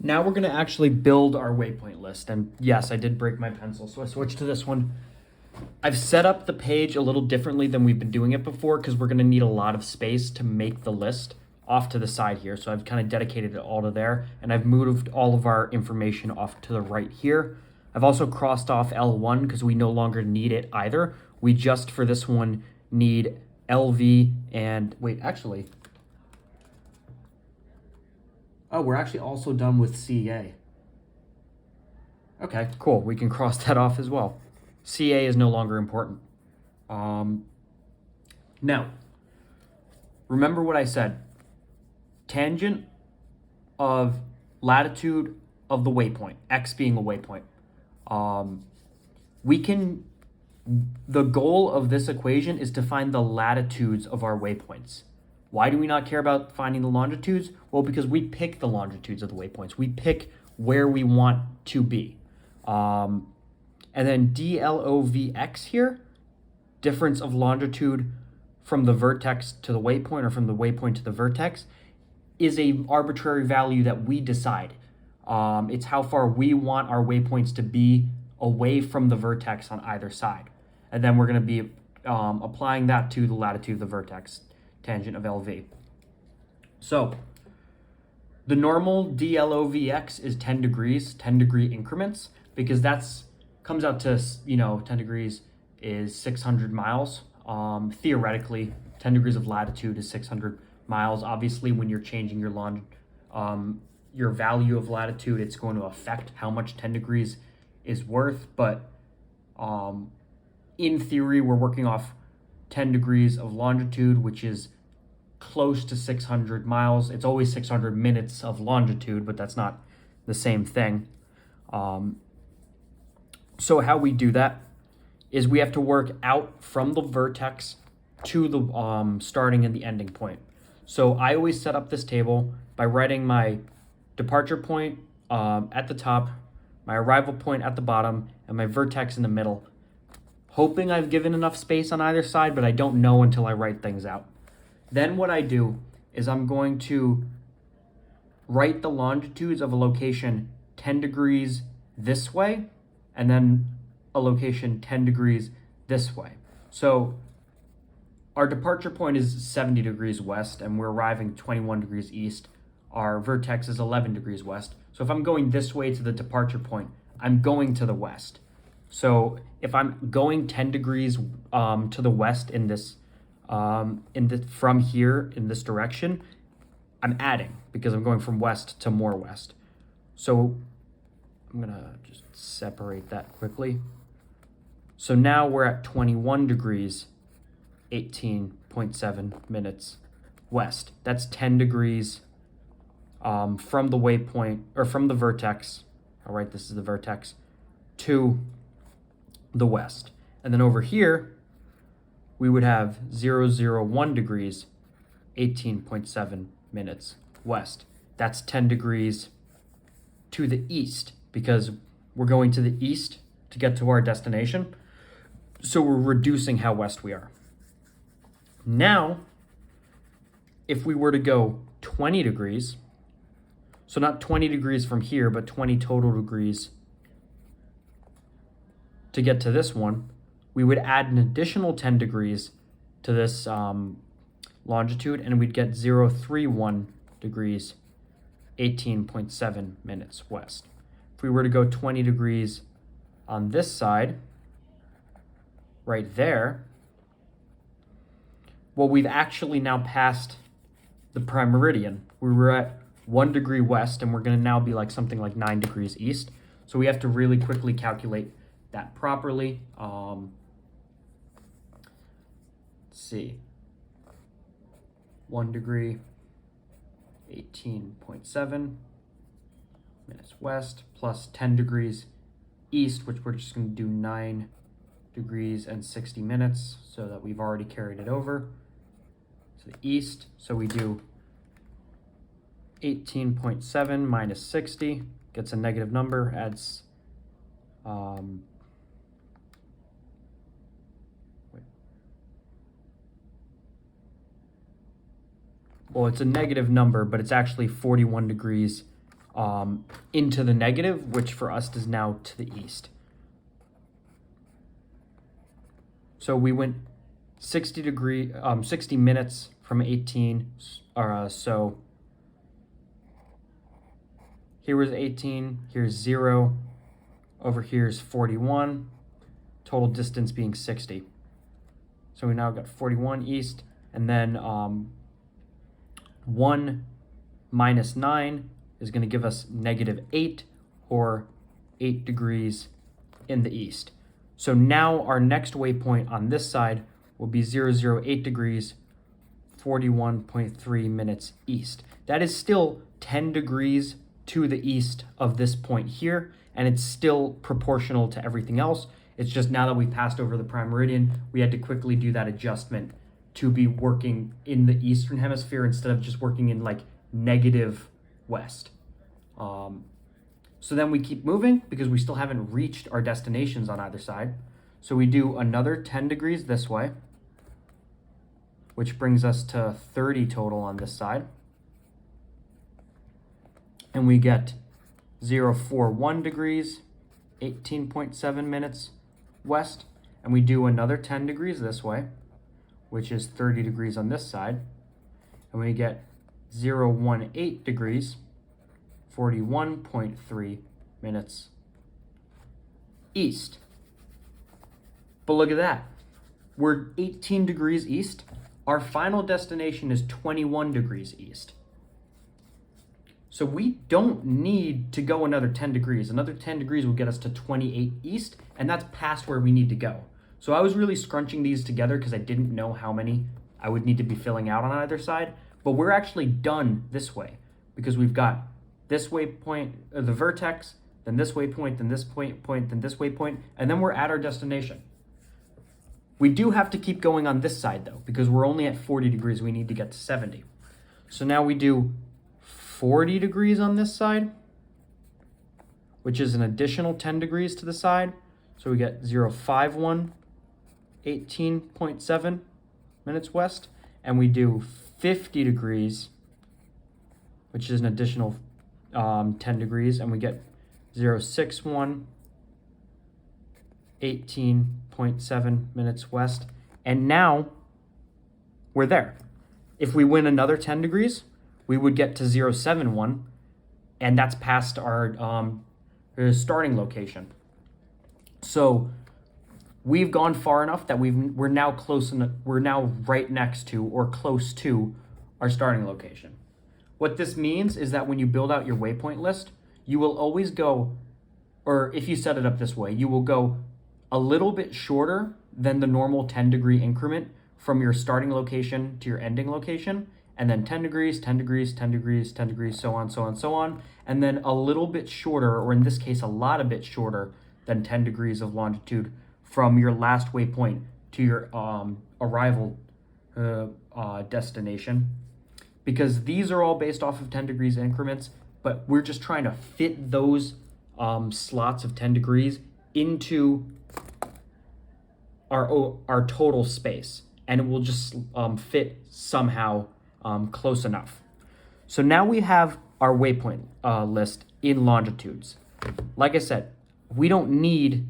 Now we're gonna actually build our waypoint list. And yes, I did break my pencil, so I switched to this one. I've set up the page a little differently than we've been doing it before because we're gonna need a lot of space to make the list off to the side here. So I've kind of dedicated it all to there, and I've moved all of our information off to the right here. I've also crossed off L1 because we no longer need it either. We just, for this one, need LV and, wait, actually, oh, we're actually also done with CA. Okay, cool. We can cross that off as well. CA is no longer important. Now, remember what I said. Tangent of latitude of the waypoint, X being a waypoint. The goal of this equation is to find the latitudes of our waypoints. Why do we not care about finding the longitudes? Well, because we pick the longitudes of the waypoints. We pick where we want to be. And then DLOVX here, difference of longitude from the vertex to the waypoint or from the waypoint to the vertex, is a arbitrary value that we decide. It's how far we want our waypoints to be away from the vertex on either side. And then we're going to be applying that to the latitude of the vertex, tangent of LV. So the normal DLOVX is 10 degrees, 10 degree increments, because that's comes out to, 10 degrees is 600 miles. Theoretically, 10 degrees of latitude is 600 miles. Obviously, when you're changing your value of latitude, it's going to affect how much 10 degrees is worth. But in theory, we're working off 10 degrees of longitude, which is close to 600 miles. It's always 600 minutes of longitude, but that's not the same thing. So how we do that is we have to work out from the vertex to the starting and the ending point. So I always set up this table by writing my departure point at the top, my arrival point at the bottom, and my vertex in the middle, hoping I've given enough space on either side, but I don't know until I write things out. Then what I do is I'm going to write the longitudes of a location 10 degrees this way, and then a location 10 degrees this way. So our departure point is 70 degrees west, and we're arriving 21 degrees east. Our vertex is 11 degrees west. So if I'm going this way to the departure point, I'm going to the west. So if I'm going 10 degrees to the west in this, from here in this direction, I'm adding because I'm going from west to more west. So I'm gonna just separate that quickly. So now we're at 21 degrees, 18.7 minutes west. That's 10 degrees from the waypoint, or from the vertex. All right, this is the vertex, to the west. And then over here, we would have 001 degrees, 18.7 minutes west. That's 10 degrees to the east, because we're going to the east to get to our destination. So we're reducing how west we are. Now, if we were to go 20 degrees, so not 20 degrees from here, but 20 total degrees to get to this one, we would add an additional 10 degrees to this longitude, and we'd get 031 degrees, 18.7 minutes west. If we were to go 20 degrees on this side, right there, well, we've actually now passed the prime meridian. We were at 1 degree west, and we're going to now be like something like 9 degrees east. So we have to really quickly calculate that properly. Let's see. 1 degree, 18.7 minutes west, plus 10 degrees east, which we're just going to do 9 degrees and 60 minutes, so that we've already carried it over to the east. So we do 18.7 minus 60, gets a negative number, adds well, it's a negative number, but it's actually 41 degrees into the negative, which for us is now to the east. So we went 60 minutes from 18. So here was 18, here's 0, over here is 41, total distance being 60. So we now got 41 east, and then 1 minus 9 is going to give us -8, or 8 degrees in the east. So now our next waypoint on this side will be 008 degrees, 41.3 minutes east. That is still 10 degrees to the east of this point here, and it's still proportional to everything else. It's just now that we passed over the prime meridian, we had to quickly do that adjustment to be working in the eastern hemisphere instead of just working in like negative west. So then we keep moving because we still haven't reached our destinations on either side. So we do another 10 degrees this way, which brings us to 30 total on this side. And we get 041 degrees, 18.7 minutes west. And we do another 10 degrees this way, which is 30 degrees on this side. And we get 018 degrees, 41.3 minutes east. But look at that. We're 18 degrees east. Our final destination is 21 degrees east. So we don't need to go another 10 degrees. Another 10 degrees will get us to 28 east, and that's past where we need to go. So I was really scrunching these together because I didn't know how many I would need to be filling out on either side. But we're actually done this way because we've got this waypoint, the vertex, then this waypoint, then this point, then this waypoint, and then we're at our destination. We do have to keep going on this side though, because we're only at 40 degrees. We need to get to 70. So now we do 40 degrees on this side, which is an additional 10 degrees to the side. So we get 051, 18.7 minutes west, and we do 50 degrees, which is an additional 10 degrees, and we get 061, 18.7 minutes west. And now we're there. If we win another 10 degrees, we would get to 071, and that's past our starting location. So we've gone far enough that we're now right next to or close to our starting location. What this means is that when you build out your waypoint list, you will always go, or if you set it up this way, you will go a little bit shorter than the normal 10 degree increment from your starting location to your ending location, and then 10 degrees, 10 degrees, 10 degrees, 10 degrees, so on, so on, so on, and then a little bit shorter, or in this case, a lot a bit shorter than 10 degrees of longitude from your last waypoint to your arrival destination, because these are all based off of 10 degrees increments, but we're just trying to fit those slots of 10 degrees into our total space, and it will just fit somehow close enough. So now we have our waypoint list in longitudes. Like I said, we don't need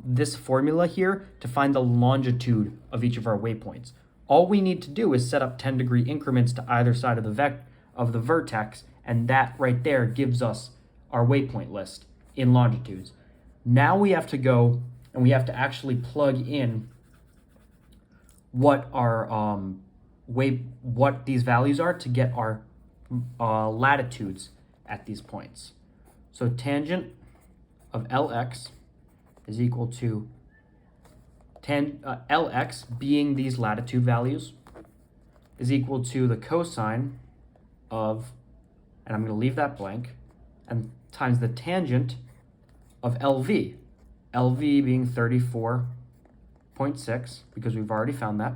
this formula here to find the longitude of each of our waypoints. All we need to do is set up 10 degree increments to either side of the vertex, and that right there gives us our waypoint list in longitudes. Now we have to go and we have to actually plug in what our what these values are to get our latitudes at these points. So tangent of Lx is equal to Lx, being these latitude values, is equal to the cosine of, and I'm going to leave that blank, and times the tangent of Lv. Lv being 34.6, because we've already found that.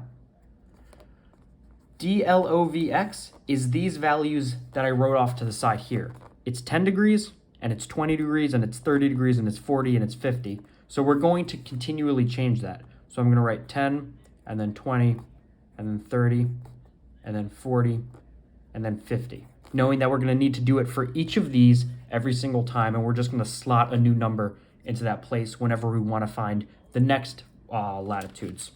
dLovx is these values that I wrote off to the side here. It's 10 degrees, and it's 20 degrees, and it's 30 degrees, and it's 40, and it's 50. So we're going to continually change that. So I'm going to write 10, and then 20, and then 30, and then 40, and then 50. knowing that we're going to need to do it for each of these every single time, and we're just going to slot a new number into that place whenever we want to find the next latitudes.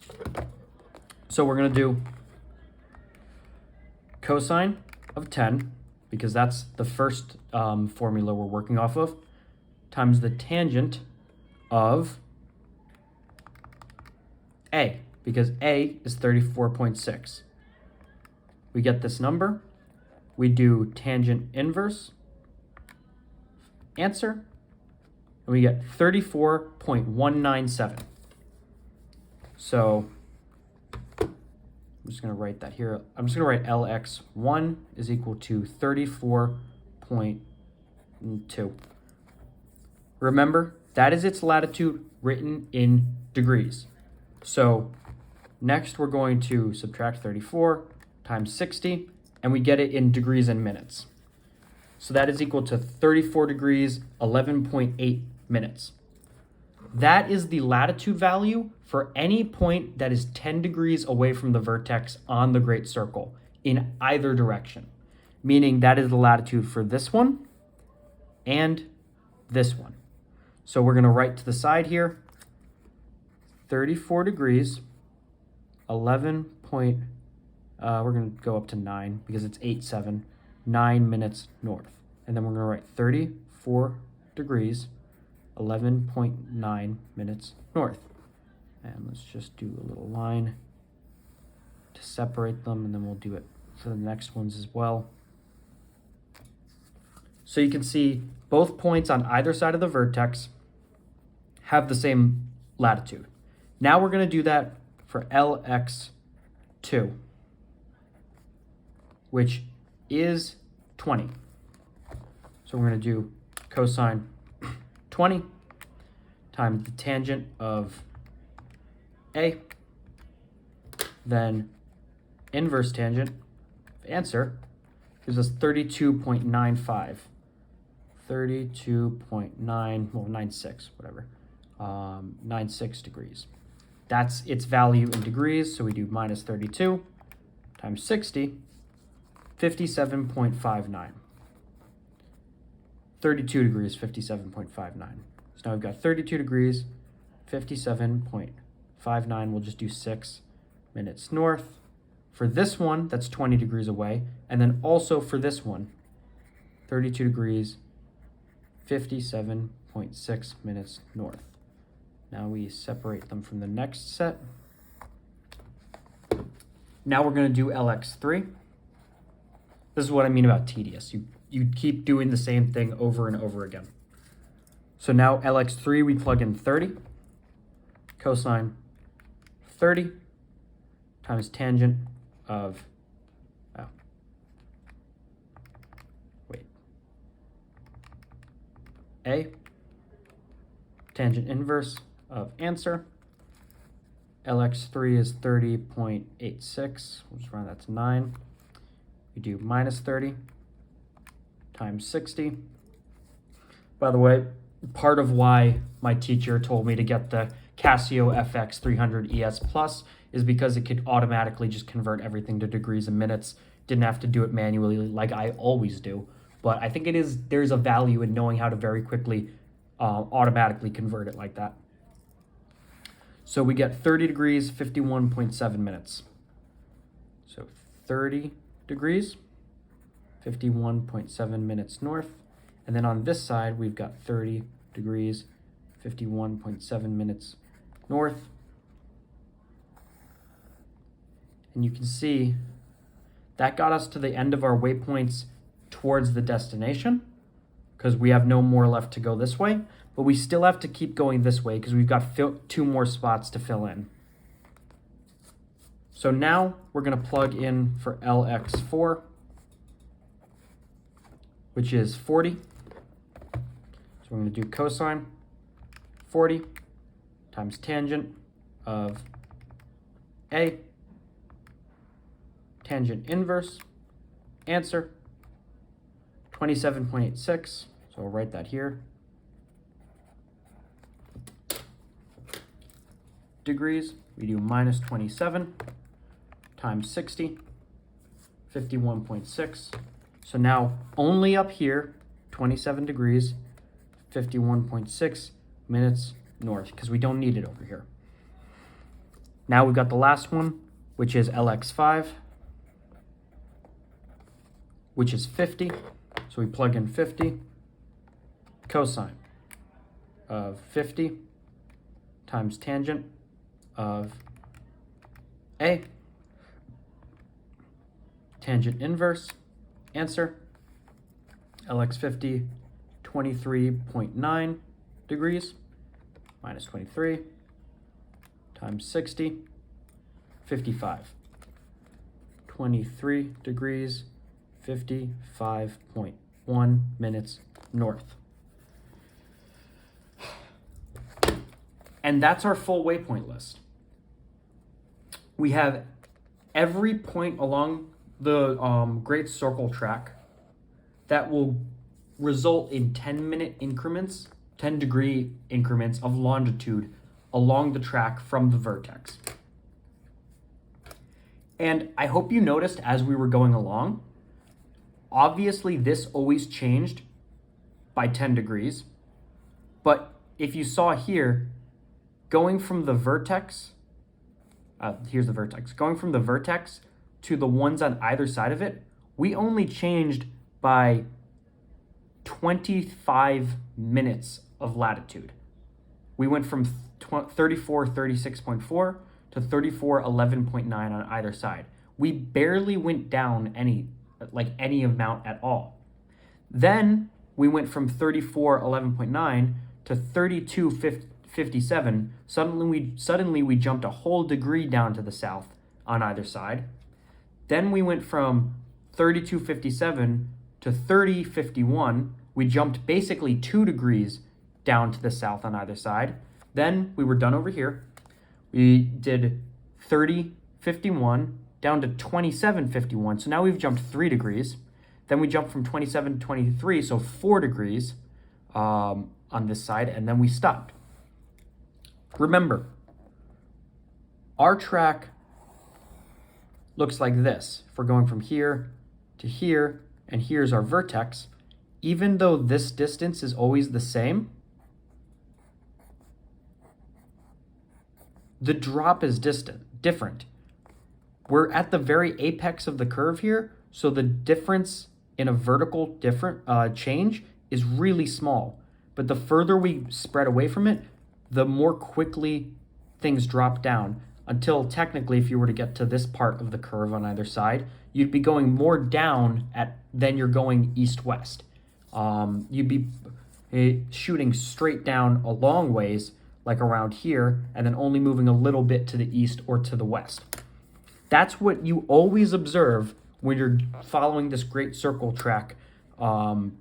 So we're going to do cosine of 10, because that's the first formula we're working off of, times the tangent of A, because A is 34.6. We get this number, we do tangent inverse, answer, and we get 34.197. So I'm just going to write that here. I'm just going to write LX1 is equal to 34.2. Remember, that is its latitude written in degrees. So next we're going to subtract 34 times 60, and we get it in degrees and minutes. So that is equal to 34 degrees, 11.8 minutes. That is the latitude value for any point that is 10 degrees away from the vertex on the Great Circle in either direction, meaning that is the latitude for this one and this one. So we're going to write to the side here, 34 degrees, 11 point, we're going to go up to 9 because it's 8, 9 minutes north. And then we're going to write 34 degrees, 11.9 minutes north. And let's just do a little line to separate them, and then we'll do it for the next ones as well. So you can see both points on either side of the vertex have the same latitude. Now we're going to do that for LX2, which is 20. So we're going to do cosine 20 times the tangent of A, then inverse tangent, answer, gives us 32.95. 32.9, well, 96, whatever, 96 degrees. That's its value in degrees, so we do minus 32 times 60, 57.59. 32 degrees, 57.59. So now we've got 32 degrees, 57.59. We'll just do 6 minutes north. For this one, that's 20 degrees away. And then also for this one, 32 degrees, 57.6 minutes north. Now we separate them from the next set. Now we're going to do LX3. This is what I mean about tedious. You keep doing the same thing over and over again. So now LX3, we plug in 30, cosine 30 times tangent of, A, tangent inverse of answer. LX3 is 30.86, we'll just round that to 9. We do minus 30 times 60. By the way, part of why my teacher told me to get the Casio FX 300 ES Plus is because it could automatically just convert everything to degrees and minutes. Didn't have to do it manually like I always do. But I think there's a value in knowing how to very quickly automatically convert it like that. So we get 30 degrees, 51.7 minutes. So 30 degrees, 51.7 minutes north. And then on this side, we've got 30 degrees, 51.7 minutes north. And you can see that got us to the end of our waypoints towards the destination, because we have no more left to go this way, but we still have to keep going this way because we've got 2 more spots to fill in. So now we're going to plug in for LX4, which is 40. So we're going to do cosine 40 times tangent of A, tangent inverse, answer, 27.86, so we'll write that here. Degrees, we do minus 27 times 60, 51.6. So now only up here, 27 degrees, 51.6 minutes north, because we don't need it over here. Now we've got the last one, which is LX5, which is 50. So we plug in 50, cosine of 50 times tangent of A, tangent inverse, answer, LX50, 23.9 degrees, minus 23, times 60, 55. 23 degrees, 55.1 minutes north. And that's our full waypoint list. We have every point along the Great Circle track that will result in 10-minute increments, 10-degree increments of longitude along the track from the vertex. And I hope you noticed as we were going along, obviously this always changed by 10 degrees. But if you saw here, going from the vertex, here's the vertex, going from the vertex to the ones on either side of it, we only changed by 25 minutes of latitude. We went from 3436.4 to 3411.9 on either side. We barely went down any amount at all. Then we went from 3411.9 to 3257. Suddenly we jumped a whole degree down to the south on either side. Then we went from 3257 to 3051. We jumped basically 2 degrees down to the south on either side. Then we were done over here. We did 3051 down to 2751. So now we've jumped 3 degrees. Then we jumped from 27 to 23, so 4 degrees on this side, and then we stopped. Remember, our track looks like this. If we're going from here to here, and here's our vertex, even though this distance is always the same, the drop is different. We're at the very apex of the curve here, so the difference in a vertical change is really small. But the further we spread away from it, the more quickly things drop down, until technically if you were to get to this part of the curve on either side, you'd be going more down than you're going east-west. You'd be shooting straight down a long ways, like around here, and then only moving a little bit to the east or to the west. That's what you always observe when you're following this Great Circle track from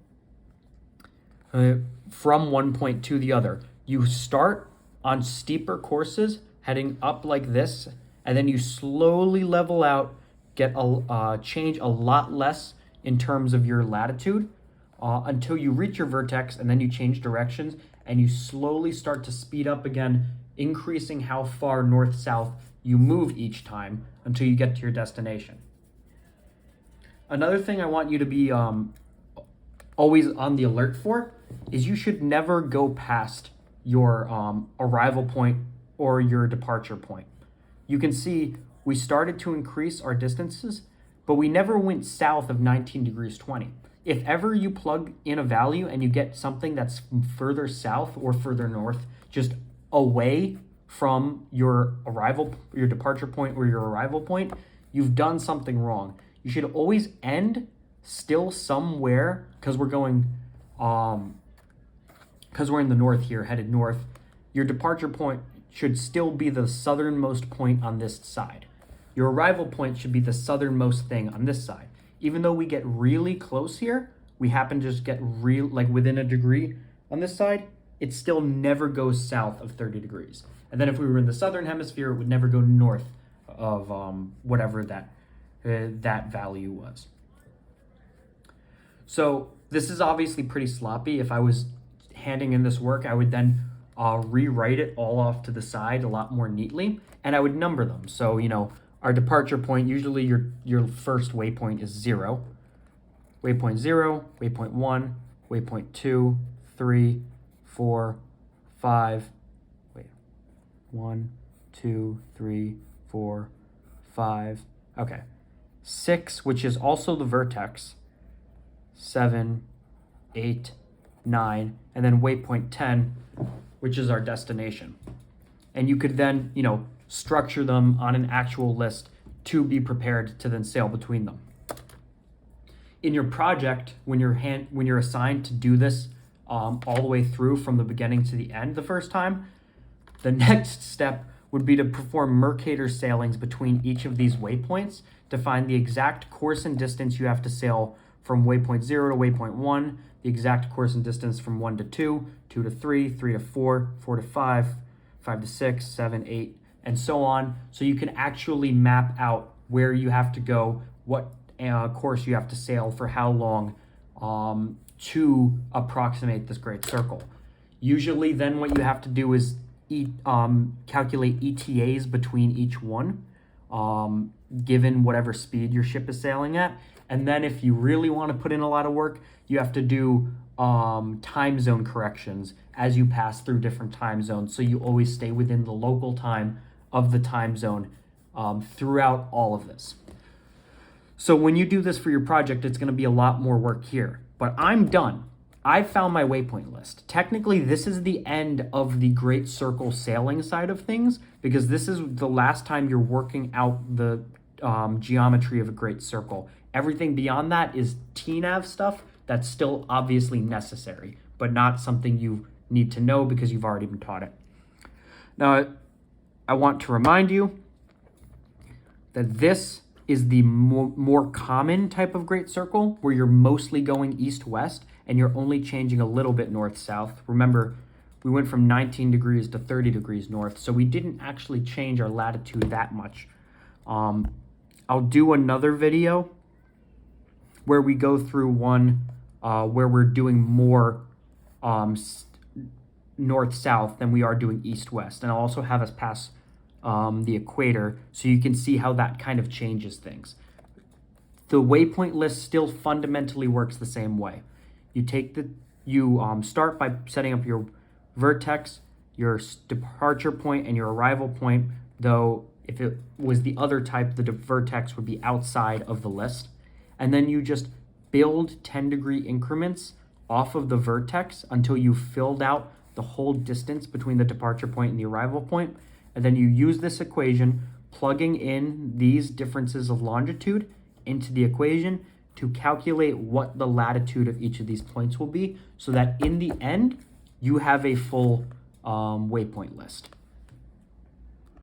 one point to the other. You start on steeper courses heading up like this, and then you slowly level out, get change a lot less in terms of your latitude until you reach your vertex, and then you change directions and you slowly start to speed up again, increasing how far north-south you move each time until you get to your destination. Another thing I want you to be always on the alert for is you should never go past your arrival point or your departure point. You can see we started to increase our distances, but we never went south of 19 degrees 20. If ever you plug in a value and you get something that's further south or further north, just away from your departure point or your arrival point, you've done something wrong. You should always end still somewhere, because we're going, because we're in the north here, headed north. Your departure point should still be the southernmost point on this side. Your arrival point should be the southernmost thing on this side. Even though we get really close here, we happen to just get within a degree on this side, it still never goes south of 30 degrees. And then if we were in the southern hemisphere, it would never go north of whatever that value was. So this is obviously pretty sloppy. If I was handing in this work, I would then rewrite it all off to the side a lot more neatly, and I would number them. So, our departure point, usually your first waypoint is 0. waypoint 0, waypoint 1, waypoint 2, 3, 4, 5, wait, 1, 2, 3, 4, 5, okay, 6, which is also the vertex, 7, 8, 9, and then waypoint 10, which is our destination. And you could then, structure them on an actual list to be prepared to then sail between them. In your project, when you're assigned to do this all the way through from the beginning to the end the first time, the next step would be to perform Mercator sailings between each of these waypoints to find the exact course and distance you have to sail from waypoint 0 to waypoint 1, the exact course and distance from 1 to 2, 2 to 3, 3 to 4, 4 to 5, 5 to 6, 7, 8, and so on. So you can actually map out where you have to go, what course you have to sail for how long to approximate this great circle. Usually then what you have to do is calculate ETAs between each one, given whatever speed your ship is sailing at. And then if you really want to put in a lot of work, you have to do time zone corrections as you pass through different time zones, so you always stay within the local time of the time zone throughout all of this. So when you do this for your project, it's going to be a lot more work here. But I'm done. I found my waypoint list. Technically, this is the end of the Great Circle sailing side of things, because this is the last time you're working out the geometry of a Great Circle. Everything beyond that is TNAV stuff that's still obviously necessary, but not something you need to know because you've already been taught it. Now, I want to remind you that this is the more common type of Great Circle, where you're mostly going east-west and you're only changing a little bit north-south. Remember, we went from 19 degrees to 30 degrees north, so we didn't actually change our latitude that much. I'll do another video where we go through one where we're doing more north-south than we are doing east-west. And I'll also have us pass the equator so you can see how that kind of changes things. The waypoint list still fundamentally works the same way. You start by setting up your vertex, your departure point, and your arrival point, though if it was the other type, the vertex would be outside of the list. And then you just build 10-degree increments off of the vertex until you've filled out the whole distance between the departure point and the arrival point. And then you use this equation, plugging in these differences of longitude into the equation to calculate what the latitude of each of these points will be, so that in the end, you have a full waypoint list.